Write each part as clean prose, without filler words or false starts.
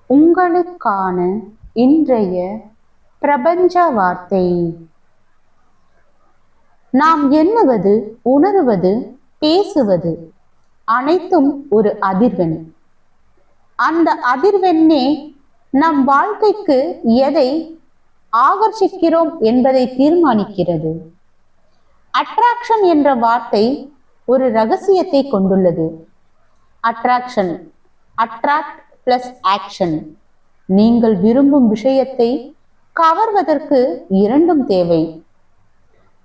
உங்களுக்கான இன்றைய பிரபஞ்ச வார்த்தை. நாம் எண்ணுவது, உணருவது, பேசுவது அனைத்தும் ஒரு அதிர்வெண். அந்த அதிர்வெண்ணே நம் வாழ்க்கைக்கு எதை ஆகர்ஷிக்கிறோம் என்பதை தீர்மானிக்கிறது. அட்ராக்ஷன் என்ற வார்த்தை ஒரு ரகசியத்தை கொண்டுள்ளது. Attraction, attract plus action. நீங்கள் விரும்பும் விஷயத்தை கவர்வதற்கு இரண்டும் தேவை.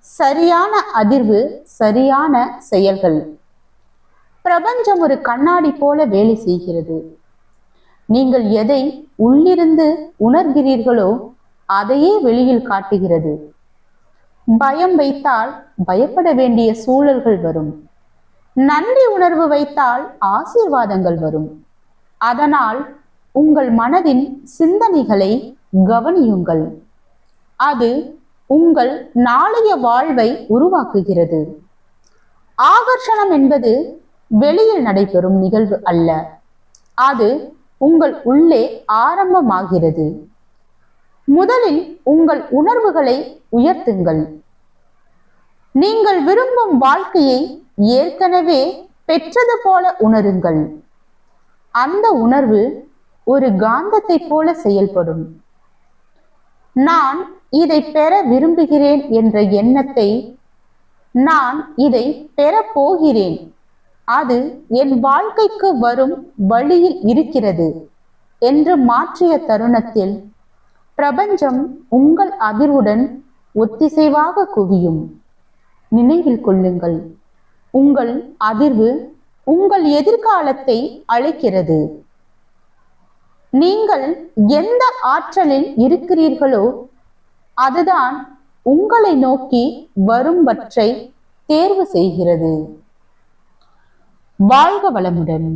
சரியான அதிர்வு, சரியான செயல்கள். பிரபஞ்சம் ஒரு கண்ணாடி போல வேலை செய்கிறது. நீங்கள் எதை உள்ளிருந்து உணர்கிறீர்களோ அதையே வெளியில் காட்டுகிறது. பயம் வைத்தால் பயப்பட வேண்டிய சூழல்கள் வரும். நன்றி உணர்வு வைத்தால் ஆசீர்வாதங்கள் வரும். அதனால் உங்கள் மனதின் சிந்தனைகளை கவனியுங்கள். அது உங்கள் நாளைய வாழ்வை உருவாக்குகிறது. ஆகர்ஷணம் என்பது வெளியில் நடைபெறும் நிகழ்வு அல்ல, அது உங்கள் உள்ளே ஆரம்பமாகிறது. முதலில் உங்கள் உணர்வுகளை உயர்த்துங்கள். நீங்கள் விரும்பும் வாழ்க்கையை ஏற்கனவே பெற்றது போல உணருங்கள். அந்த உணர்வு ஒரு காந்தத்தை போல செயல்படும். நான் இதை பெற விரும்புகிறேன் என்ற எண்ணத்தை நான் இதை பெறப் போகிறேன், அது என் வாழ்க்கைக்கு வரும் வழியில் இருக்கிறது என்று மாற்றிய தருணத்தில் பிரபஞ்சம் உங்கள் அதிர்வுடன் ஒத்திசைவாக குவியும். நினைவில் கொள்ளுங்கள், உங்கள் அதிர்வு உங்கள் எதிர்காலத்தை அழைக்கிறது. நீங்கள் எந்த ஆற்றலில் இருக்கிறீர்களோ அதுதான் உங்களை நோக்கி வரும்பற்றை தேர்வு செய்கிறது. வாழ்க வளமுடன்.